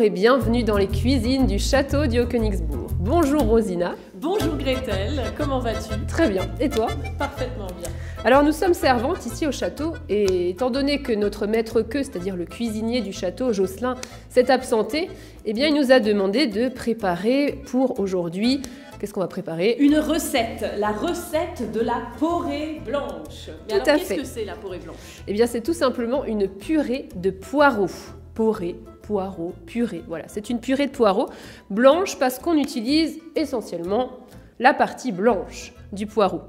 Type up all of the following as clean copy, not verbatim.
et bienvenue dans les cuisines du château du Haut-Königsbourg. Bonjour Rosina. Bonjour Gretel, comment vas-tu? Très bien, et toi? Parfaitement bien. Alors nous sommes servantes ici au château et étant donné que notre maître queue, c'est-à-dire le cuisinier du château, Jocelyn, s'est absenté, eh bien il nous a demandé de préparer pour aujourd'hui... Qu'est-ce qu'on va préparer? Une recette, la recette de la porée blanche. Mais alors, qu'est-ce que c'est la porée blanche? Eh bien, c'est tout simplement une purée de poireaux. Porée, poireaux, purée. Voilà, c'est une purée de poireaux blanche parce qu'on utilise essentiellement la partie blanche du poireau.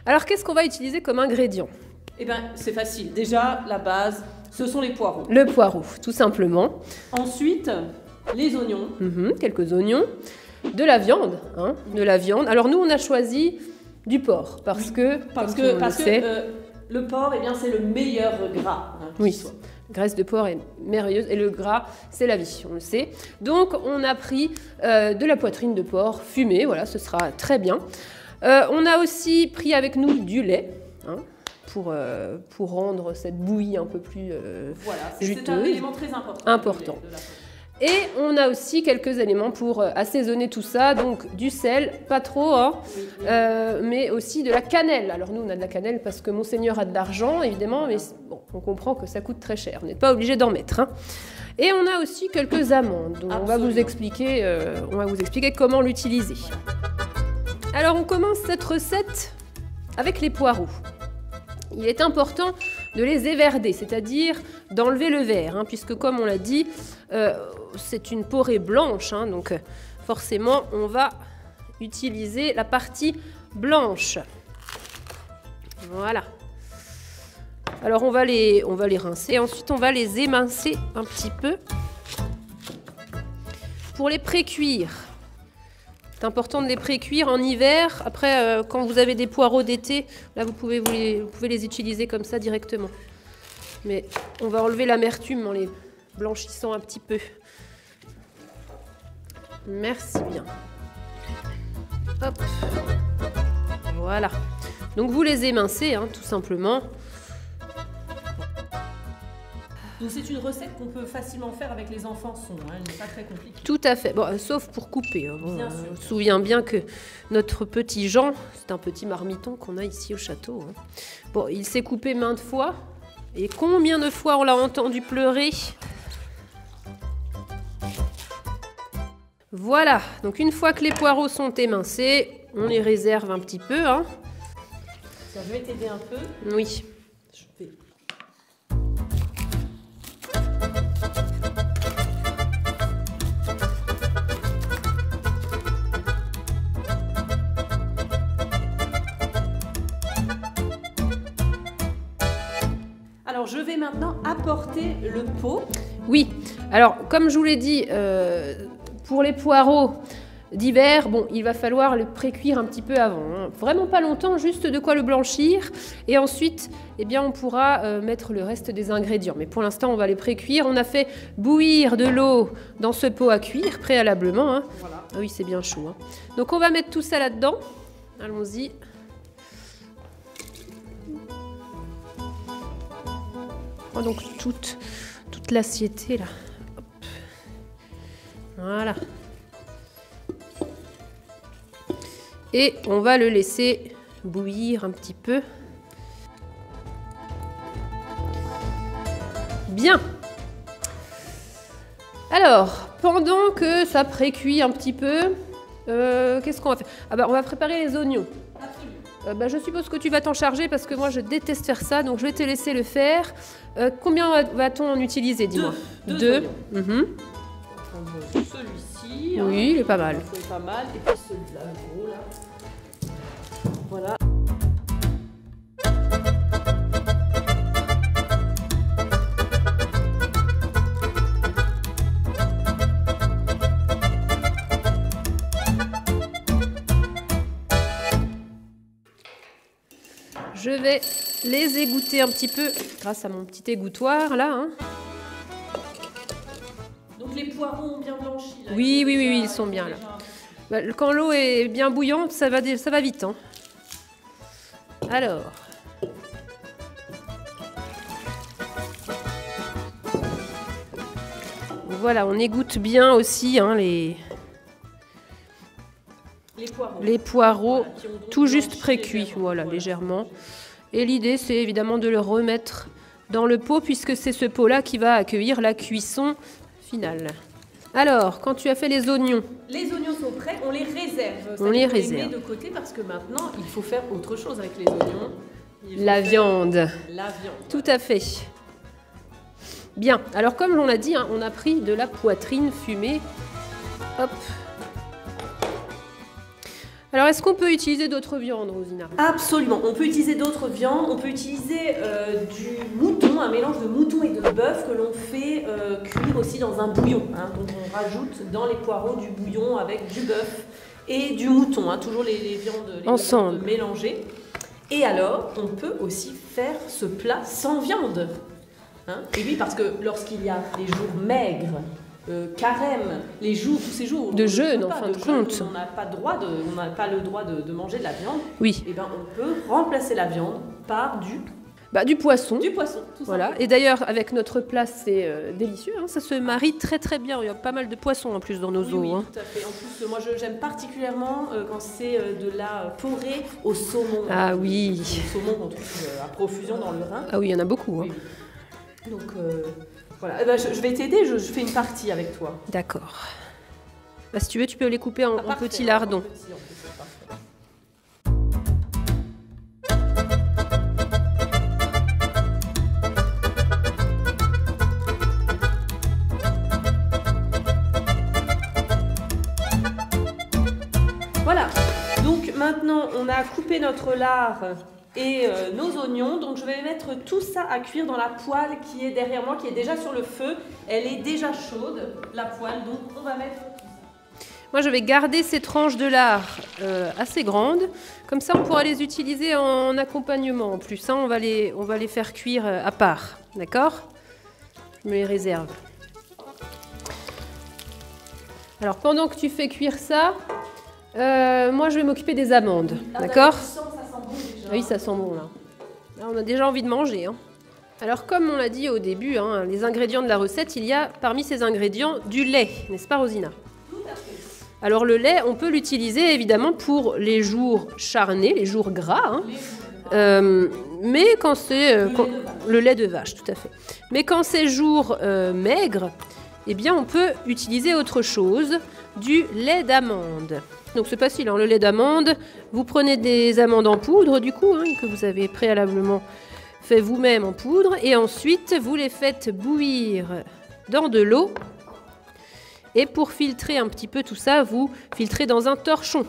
Alors, qu'est-ce qu'on va utiliser comme ingrédient? Eh bien, c'est facile. Déjà, la base, ce sont les poireaux. Le poireau, tout simplement. Ensuite, les oignons. Quelques oignons. De la viande, de la viande. Alors nous, on a choisi du porc parce que le porc, eh bien, c'est le meilleur gras. Oui, la graisse de porc est merveilleuse et le gras, c'est la vie, on le sait. Donc on a pris de la poitrine de porc fumée, voilà, ce sera très bien. On a aussi pris avec nous du lait. Pour rendre cette bouillie un peu plus juteuse. C'est un élément très important. Et on a aussi quelques éléments pour assaisonner tout ça, donc du sel, pas trop, mais aussi de la cannelle. Alors nous, on a de la cannelle parce que Monseigneur a de l'argent, évidemment, mais bon, on comprend que ça coûte très cher. On n'est pas obligé d'en mettre. Et on a aussi quelques amandes, donc on va vous expliquer comment l'utiliser. Alors on commence cette recette avec les poireaux. Il est important de les éverder, c'est-à-dire d'enlever le verre, puisque comme on l'a dit, c'est une porée blanche, donc forcément on va utiliser la partie blanche. Voilà. Alors on va les rincer, ensuite on va les émincer un petit peu pour les pré-cuire. C'est important de les pré-cuire en hiver. Après, quand vous avez des poireaux d'été, là vous pouvez les utiliser comme ça directement. Mais on va enlever l'amertume en les blanchissant un petit peu. Merci bien. Hop. Voilà. Donc vous les émincez, tout simplement. Donc c'est une recette qu'on peut facilement faire avec les enfants elle n'est pas très compliquée. Tout à fait, bon, sauf pour couper. Bien sûr. On se souvient bien que notre petit Jean, c'est un petit marmiton qu'on a ici au château. Bon, il s'est coupé maintes fois. Et combien de fois on l'a entendu pleurer? Voilà, donc une fois que les poireaux sont émincés, on les réserve un petit peu. Je vais t'aider un peu. Oui. Je vais... Alors, je vais maintenant apporter le pot. Oui, alors comme je vous l'ai dit, pour les poireaux d'hiver, bon, il va falloir le pré-cuire un petit peu avant. Vraiment pas longtemps, juste de quoi le blanchir. Et ensuite, eh bien, on pourra mettre le reste des ingrédients. Mais pour l'instant, on va les pré-cuire. On a fait bouillir de l'eau dans ce pot à cuire préalablement. Voilà. Ah oui, c'est bien chaud. Donc on va mettre tout ça là-dedans. Allons-y. Donc toute l'assiété là. Hop. Voilà. Et on va le laisser bouillir un petit peu. Bien. Alors, pendant que ça pré-cuit un petit peu, qu'est-ce qu'on va faire? On va préparer les oignons. Je suppose que tu vas t'en charger parce que moi je déteste faire ça, donc je vais te laisser le faire. Combien va-t-on en utiliser, dis-moi? Deux. Celui-ci. Oui, il est pas mal. Il est pas mal. Et puis celui-là, le gros là. Voilà. Je vais les égoutter un petit peu grâce à mon petit égouttoir là. Donc les poireaux ont bien blanchi là. Oui, ils sont bien là. Quand l'eau est bien bouillante, ça va vite. Alors, Voilà, on égoutte bien aussi hein, les poireaux voilà, tout juste pré-cuits, voilà, légèrement. Et l'idée, c'est évidemment de le remettre dans le pot, puisque c'est ce pot-là qui va accueillir la cuisson finale. Alors, quand tu as fait les oignons... Les oignons sont prêts, on les réserve. On les réserve. On les met de côté parce que maintenant, il faut faire autre chose avec les oignons. La viande. La viande. Tout à fait. Bien, alors comme l'on l'a dit, hein, on a pris de la poitrine fumée. Hop. Alors, est-ce qu'on peut utiliser d'autres viandes, Rosina? Absolument, on peut utiliser d'autres viandes. On peut utiliser du mouton, un mélange de mouton et de bœuf que l'on fait cuire aussi dans un bouillon. Hein. Donc, on rajoute dans les poireaux du bouillon avec du bœuf et du mouton. Hein. Toujours les viandes ensemble mélangées. Et alors, on peut aussi faire ce plat sans viande. Hein. Et oui, parce que lorsqu'il y a des jours maigres, carême, les jours, tous ces jours de jeûne en fin de compte, on n'a pas le droit de manger de la viande. Oui. Et ben on peut remplacer la viande par du poisson. Du poisson, tout voilà. Simplement. Et d'ailleurs, avec notre plat, c'est délicieux. Hein. Ça se marie très très bien. Il y a pas mal de poissons en plus dans nos eaux. Oui, hein. Tout à fait. En plus, moi, j'aime particulièrement quand c'est de la porrée au saumon. Ah oui. Le saumon qu'on trouve à profusion dans le Rhin. Ah oui, il y en a beaucoup. Hein. Oui. Donc voilà. Eh ben, je vais t'aider. Je fais une partie avec toi. D'accord. Bah, si tu veux, tu peux les couper en petits lardons. Voilà, donc maintenant on a coupé notre lard et nos oignons, donc je vais mettre tout ça à cuire dans la poêle qui est derrière moi, qui est déjà sur le feu. Elle est déjà chaude, la poêle, donc on va mettre tout ça. Moi je vais garder ces tranches de lard assez grandes, comme ça on pourra les utiliser en accompagnement en plus, hein, on va les faire cuire à part, d'accord? Je me les réserve. Alors pendant que tu fais cuire ça, moi je vais m'occuper des amandes, d'accord? Oui, ça sent bon là. Là. On a déjà envie de manger. Hein. Alors comme on l'a dit au début, hein, les ingrédients de la recette, il y a parmi ces ingrédients du lait, n'est-ce pas Rosina? Tout à fait. Alors le lait, on peut l'utiliser évidemment pour les jours charnés, les jours gras. Hein. Mais quand c'est... le lait de vache, tout à fait. Mais quand c'est jours maigres, eh bien on peut utiliser autre chose, du lait d'amande. Donc c'est facile, hein, le lait d'amande, vous prenez des amandes en poudre du coup, hein, que vous avez préalablement fait vous-même en poudre, et ensuite vous les faites bouillir dans de l'eau, et pour filtrer un petit peu tout ça, vous filtrez dans un torchon.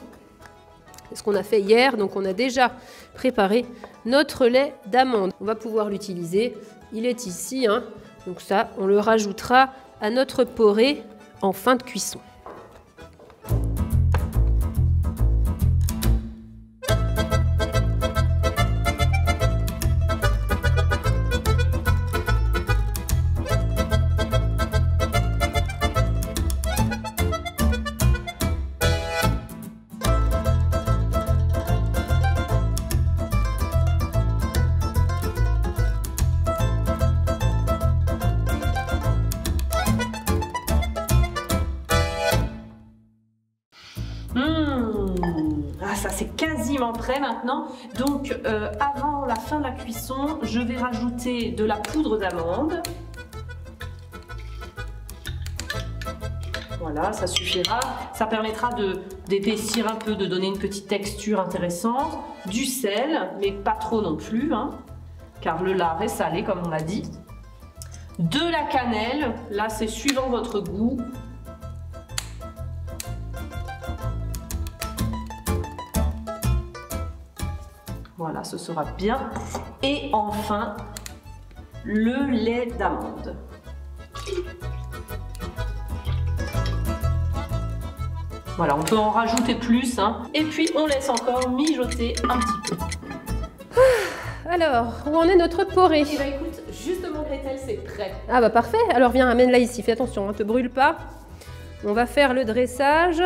C'est ce qu'on a fait hier, donc on a déjà préparé notre lait d'amande. On va pouvoir l'utiliser, il est ici, hein, donc ça on le rajoutera à notre porrée en fin de cuisson. Ah, ça c'est quasiment prêt maintenant. Donc avant la fin de la cuisson, je vais rajouter de la poudre d'amande. Voilà, ça suffira. Ça permettra d'épaissir un peu, de donner une petite texture intéressante. Du sel, mais pas trop non plus, hein, car le lard est salé comme on l'a dit. De la cannelle, là c'est suivant votre goût. Voilà, ce sera bien. Et enfin, le lait d'amande. Voilà, on peut en rajouter plus, hein. Et puis on laisse encore mijoter un petit peu. Alors, où en est notre porrée? Eh bien écoute, justement Gretel, c'est prêt. Ah bah parfait, alors viens, amène-la ici, fais attention, ne te brûle pas. On va faire le dressage.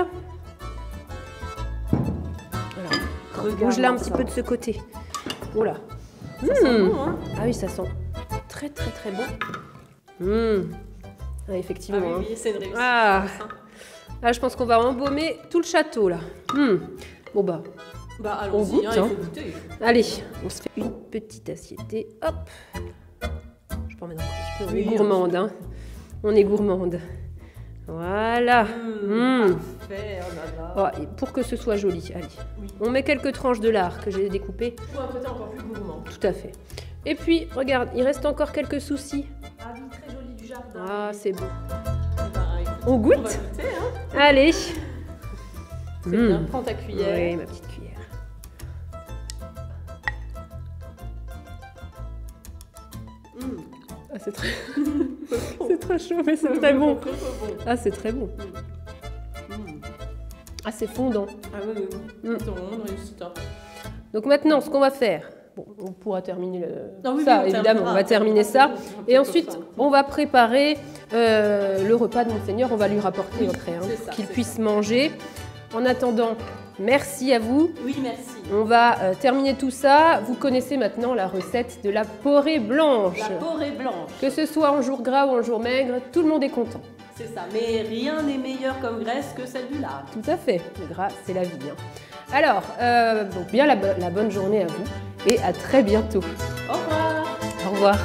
Voilà. Bouge-la un petit peu de ce côté. Oula. Ça sent bon, hein? Ah oui, ça sent très très très bon. Ah, effectivement. Ah oui, hein. oui, c'est une réussite. Ah. je pense, hein. Là, je pense qu'on va embaumer tout le château, là. Bon, bah, Bah On allons-y, goûte, hein, hein. il faut goûter. allez, on se fait une petite assiette. Hop. Je peux en mettre un petit peu. On Oui, est gourmande, hein. On est gourmande. Voilà. Parfait, oh là là. Oh, et pour que ce soit joli, allez. Oui. On met quelques tranches de lard que j'ai découpées. Pour un côté encore plus gourmand. Tout à fait. Et puis, regarde, il reste encore quelques soucis. Ah oui, très joli du jardin. Ah, c'est beau. Eh ben, écoute, On on goûte? va goûter, hein. Allez. C'est bien, prends ta cuillère. Oui, ma petite cuillère. Ah, c'est très... c'est très chaud, mais c'est très bon. Très, très bon. Ah, c'est très bon. Ah, c'est fondant. Ah oui, oui, oui. C'est vraiment une réussite. Hein. Donc maintenant, ce qu'on va faire, bon, on pourra terminer Ah oui, ça, oui, on évidemment, terminera. on va terminer ça. On Et fait ensuite, comme ça. on va préparer le repas de Monseigneur, on va lui rapporter après, hein, c'est pour ça, qu'il c'est puisse manger. En attendant, merci à vous. Oui, merci. On va terminer tout ça. Vous connaissez maintenant la recette de la porrée blanche. La porrée blanche, Que ce soit en jour gras ou en jour maigre, tout le monde est content. c'est ça. Mais rien n'est meilleur comme graisse que celle du lard. Tout à fait, le gras, c'est la vie. Hein. Alors, donc bien la bonne journée à vous et à très bientôt. Au revoir. Au revoir.